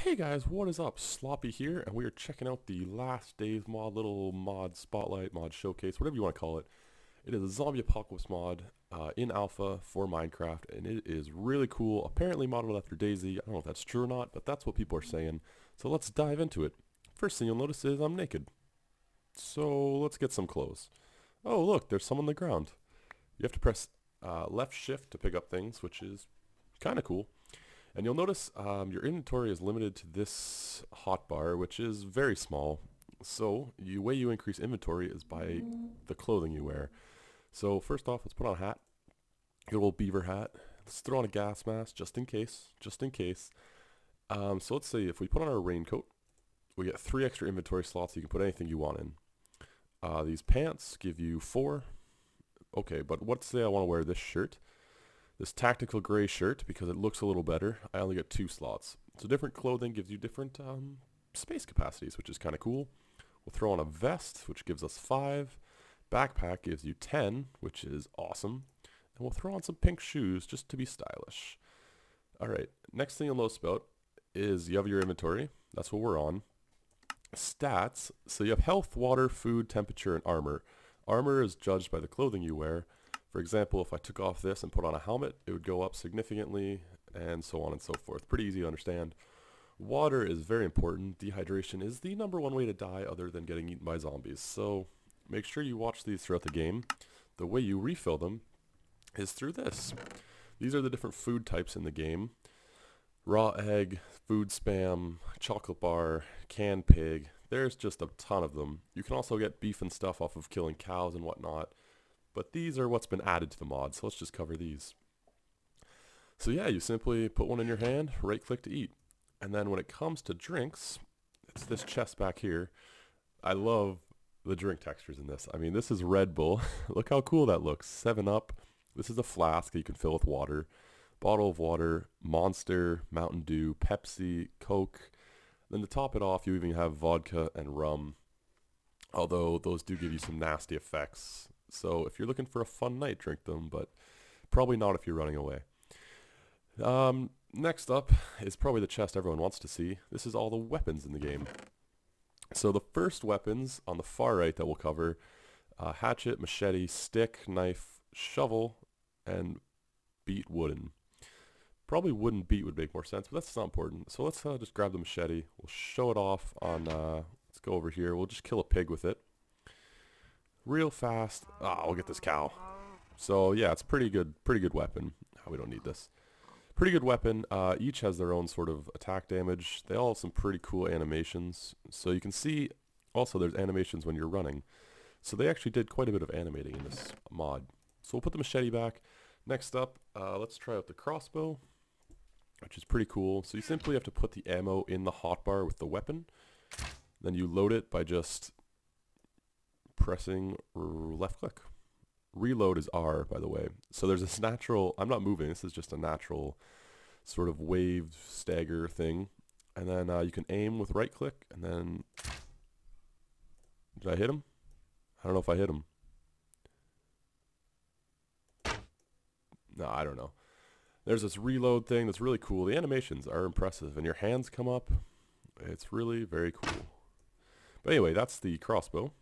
Hey guys, what is up? Sloppy here, and we are checking out the last DayZ mod, little mod spotlight, mod showcase, whatever you want to call it. It is a zombie apocalypse mod in alpha for Minecraft, and it is really cool. Apparently modeled after DayZ. I don't know if that's true or not, but that's what people are saying. So let's dive into it. First thing you'll notice is I'm naked. So let's get some clothes. Oh look, there's some on the ground. You have to press left shift to pick up things, which is kind of cool. And you'll notice your inventory is limited to this hotbar, which is very small. So the way you increase inventory is by the clothing you wear. So first off, let's put on a hat, good old beaver hat. Let's throw on a gas mask just in case, so let's say if we put on our raincoat, we get 3 extra inventory slots. So you can put anything you want in. These pants give you 4. Okay, but let's say I want to wear this shirt. This tactical gray shirt, because it looks a little better, I only get 2 slots. So different clothing gives you different space capacities, which is kind of cool. We'll throw on a vest, which gives us 5. Backpack gives you 10, which is awesome. And we'll throw on some pink shoes just to be stylish. Alright, next thing you'll notice about is you have your inventory. That's what we're on. Stats, so you have health, water, food, temperature, and armor. Armor is judged by the clothing you wear. For example, if I took off this and put on a helmet, it would go up significantly, and so on and so forth. Pretty easy to understand. Water is very important. Dehydration is the #1 way to die other than getting eaten by zombies. So make sure you watch these throughout the game. The way you refill them is through this. These are the different food types in the game. Raw egg, food spam, chocolate bar, canned pig. There's just a ton of them. You can also get beef and stuff off of killing cows and whatnot. But these are what's been added to the mod, so let's just cover these. So yeah, you simply put one in your hand, right click to eat. And then when it comes to drinks, it's this chest back here. I love the drink textures in this. I mean, this is Red Bull. Look how cool that looks. 7-Up. This is a flask that you can fill with water. Bottle of water, Monster, Mountain Dew, Pepsi, Coke. Then to top it off, you even have vodka and rum. Although those do give you some nasty effects. So if you're looking for a fun night, drink them, but probably not if you're running away. Next up is probably the chest everyone wants to see. This is all the weapons in the game. So the first weapons on the far right that we'll cover, hatchet, machete, stick, knife, shovel, and beat wooden. Probably wooden beat would make more sense, but that's not important. So let's just grab the machete. We'll show it off on, let's go over here. We'll just kill a pig with it. Real fast. We'll get this cow. So yeah, it's pretty good weapon. We don't need this. Pretty good weapon. Each has their own sort of attack damage. They all have some pretty cool animations. So you can see also there's animations when you're running. So they actually did quite a bit of animating in this mod. So we'll put the machete back. Next up, let's try out the crossbow, which is pretty cool. So you simply have to put the ammo in the hotbar with the weapon. Then you load it by just pressing left click. Reload is R, by the way. So there's this natural, I'm not moving, this is just a natural sort of wave stagger thing. And then you can aim with right click, and then, did I hit him? I don't know if I hit him. No, I don't know. There's this reload thing that's really cool. The animations are impressive, and your hands come up. It's really very cool. But anyway, that's the crossbow.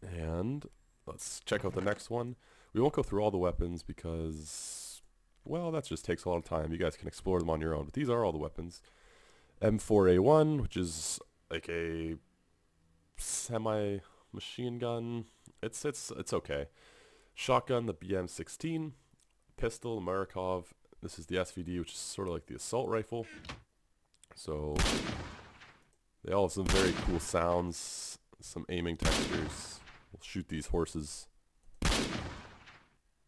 And let's check out the next one. We won't go through all the weapons because, well, that just takes a lot of time. You guys can explore them on your own. But these are all the weapons. M4A1, which is like a semi-machine gun. It's okay. Shotgun, the BM16. Pistol, Markov. This is the SVD, which is sort of like the assault rifle. So they all have some very cool sounds, some aiming textures. We'll shoot these horses.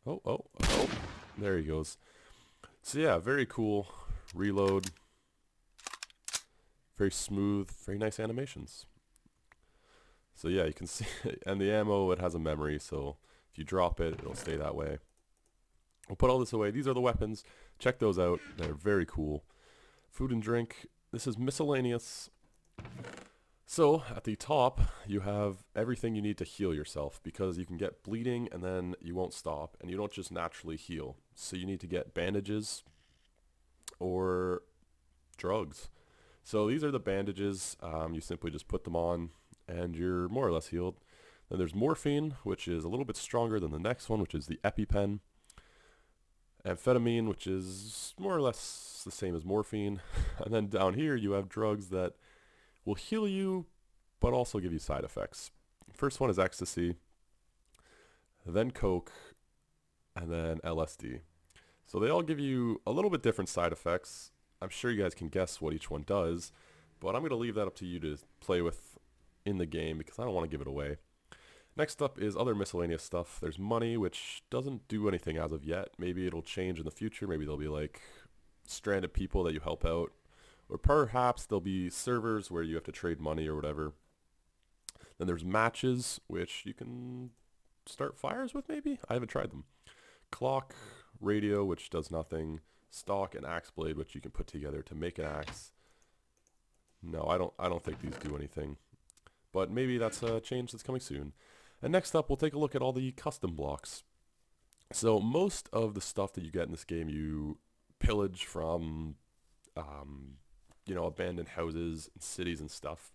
Oh. There he goes. So yeah, very cool. Reload. Very smooth, very nice animations. So yeah, you can see, and the ammo, it has a memory, so if you drop it, it'll stay that way. We'll put all this away. These are the weapons. Check those out. They're very cool. Food and drink. This is Miscellaneous. So at the top you have everything you need to heal yourself, because you can get bleeding and then you won't stop, and you don't just naturally heal. So you need to get bandages or drugs. So these are the bandages. You simply just put them on and you're more or less healed. Then there's morphine, which is a little bit stronger than the next one, which is the EpiPen. Amphetamine, which is more or less the same as morphine. And then down here you have drugs that will heal you, but also give you side effects. First one is ecstasy, then coke, and then LSD. So they all give you a little bit different side effects. I'm sure you guys can guess what each one does, but I'm going to leave that up to you to play with in the game because I don't want to give it away. Next up is other miscellaneous stuff. There's money, which doesn't do anything as of yet. Maybe it'll change in the future. Maybe there'll be like stranded people that you help out, or perhaps there'll be servers where you have to trade money or whatever. Then there's matches, which you can start fires with maybe? I haven't tried them. Clock, radio, which does nothing. Stock and axe blade, which you can put together to make an axe. No, I don't think these do anything. But maybe that's a change that's coming soon. And next up, we'll take a look at all the custom blocks. So most of the stuff that you get in this game, you pillage from, you know, abandoned houses and cities and stuff.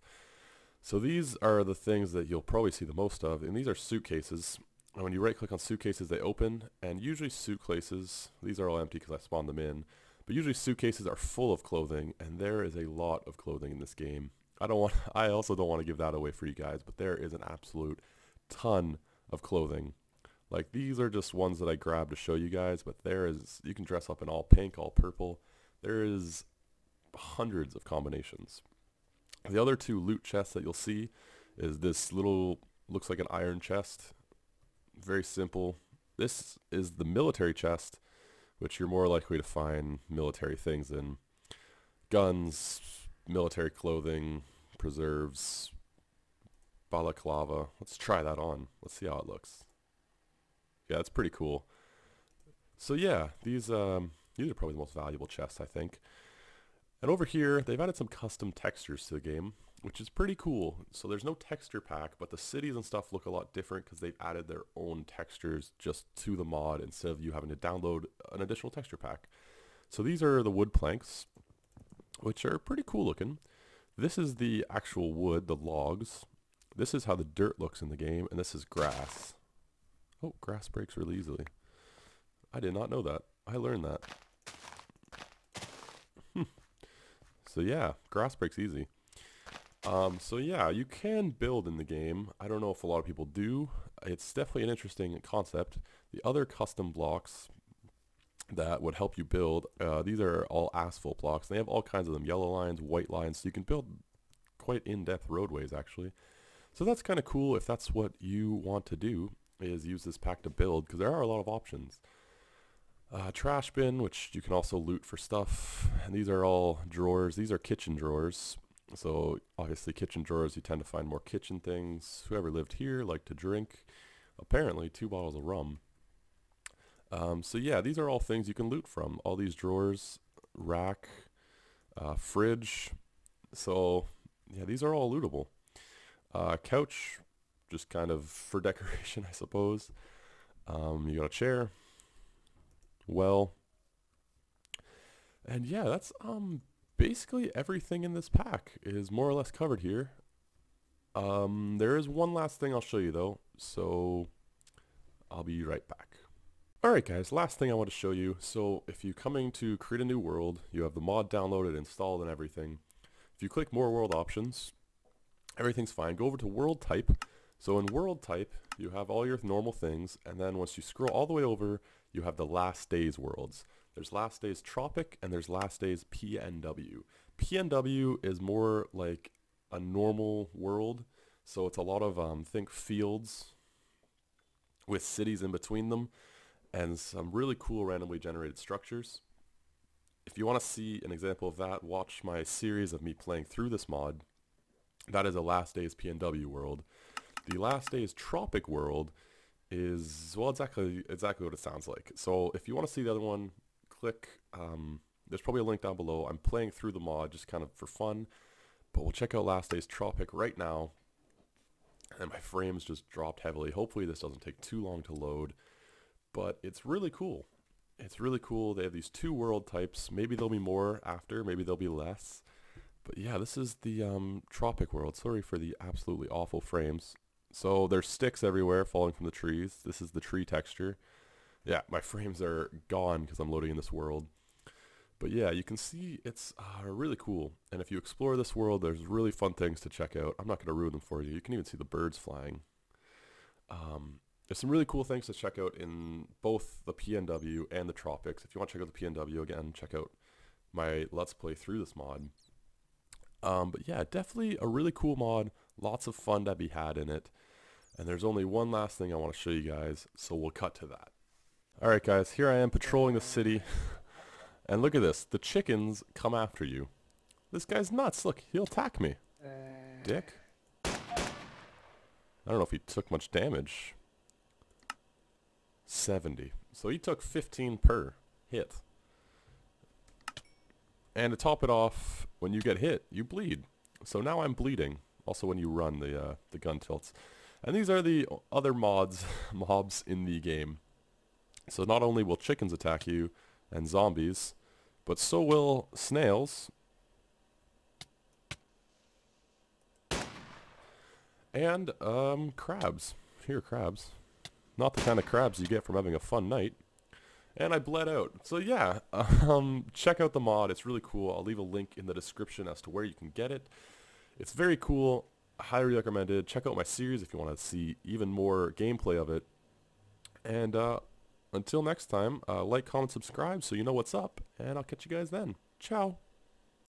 So these are the things that you'll probably see the most of, and these are suitcases. And when you right click on suitcases, they open, and usually suitcases, these are all empty because I spawned them in, but usually suitcases are full of clothing, and there is a lot of clothing in this game. I also don't want to give that away for you guys, but there is an absolute ton of clothing. Like, these are just ones that I grabbed to show you guys, but you can dress up in all pink, all purple. There is hundreds of combinations. The other two loot chests that you'll see is this little, looks like an iron chest. Very simple. This is the military chest, which you're more likely to find military things in. Guns, military clothing, preserves, balaclava. Let's try that on. Let's see how it looks. Yeah, it's pretty cool. So yeah, these are probably the most valuable chests, I think. And over here, they've added some custom textures to the game, which is pretty cool. So there's no texture pack, but the cities and stuff look a lot different because they've added their own textures just to the mod instead of you having to download an additional texture pack. So these are the wood planks, which are pretty cool looking. This is the actual wood, the logs. This is how the dirt looks in the game, and this is grass. Oh, grass breaks really easily. I did not know that. I learned that. So yeah, grass breaks easy. So yeah, you can build in the game. I don't know if a lot of people do. It's definitely an interesting concept. The other custom blocks that would help you build, these are all asphalt blocks. They have all kinds of them, yellow lines, white lines, so you can build quite in-depth roadways actually. So that's kind of cool if that's what you want to do, is use this pack to build, because there are a lot of options. Trash bin, which you can also loot for stuff. And these are all drawers. These are kitchen drawers. So obviously kitchen drawers, you tend to find more kitchen things. Whoever lived here liked to drink, apparently, 2 bottles of rum. So yeah, these are all things you can loot from. All these drawers, rack, fridge. So yeah, these are all lootable. Couch, just kind of for decoration, I suppose. You got a chair. Well, and yeah, that's basically everything in this pack is more or less covered here. There is one last thing I'll show you though, so I'll be right back. Alright guys, last thing I want to show you. So if you're coming to create a new world, you have the mod downloaded, installed, and everything. If you click more world options, everything's fine. Go over to world type. So in world type, you have all your normal things, and then once you scroll all the way over, you have the last days worlds. There's last days tropic, and there's last days PNW. PNW is more like a normal world, so it's a lot of think fields with cities in between them, and some really cool randomly generated structures. If you want to see an example of that, watch my series of me playing through this mod. That is a last days PNW world. The last days tropic world is, well, exactly what it sounds like. So if you want to see the other one, click, there's probably a link down below. I'm playing through the mod just kind of for fun, but we'll check out last days tropic right now. And my frames just dropped heavily. Hopefully this doesn't take too long to load, but it's really cool. It's really cool. They have these 2 world types. Maybe there'll be more after, maybe there'll be less, But yeah, this is the tropic world. Sorry for the absolutely awful frames. So there's sticks everywhere falling from the trees. This is the tree texture. Yeah, my frames are gone because I'm loading in this world. But yeah, you can see it's really cool. And if you explore this world, there's really fun things to check out. I'm not going to ruin them for you. You can even see the birds flying. There's some really cool things to check out in both the PNW and the tropics. If you want to check out the PNW, again, check out my Let's Play through this mod. But yeah, definitely a really cool mod. Lots of fun to be had in it. And there's only one last thing I want to show you guys, so we'll cut to that. Alright guys, here I am patrolling the city. And look at this, the chickens come after you. This guy's nuts, look, he'll attack me. Dick. I don't know if he took much damage. 70. So he took 15 per hit. And to top it off, when you get hit, you bleed. So now I'm bleeding. Also when you run, the gun tilts. And these are the other mobs in the game. So not only will chickens attack you, and zombies, but so will snails. And, crabs. Here, crabs. Not the kind of crabs you get from having a fun night. And I bled out. So yeah, check out the mod. It's really cool. I'll leave a link in the description as to where you can get it. It's very cool. Highly recommended. Check out my series if you want to see even more gameplay of it. And until next time, like, comment, subscribe so you know what's up. And I'll catch you guys then. Ciao.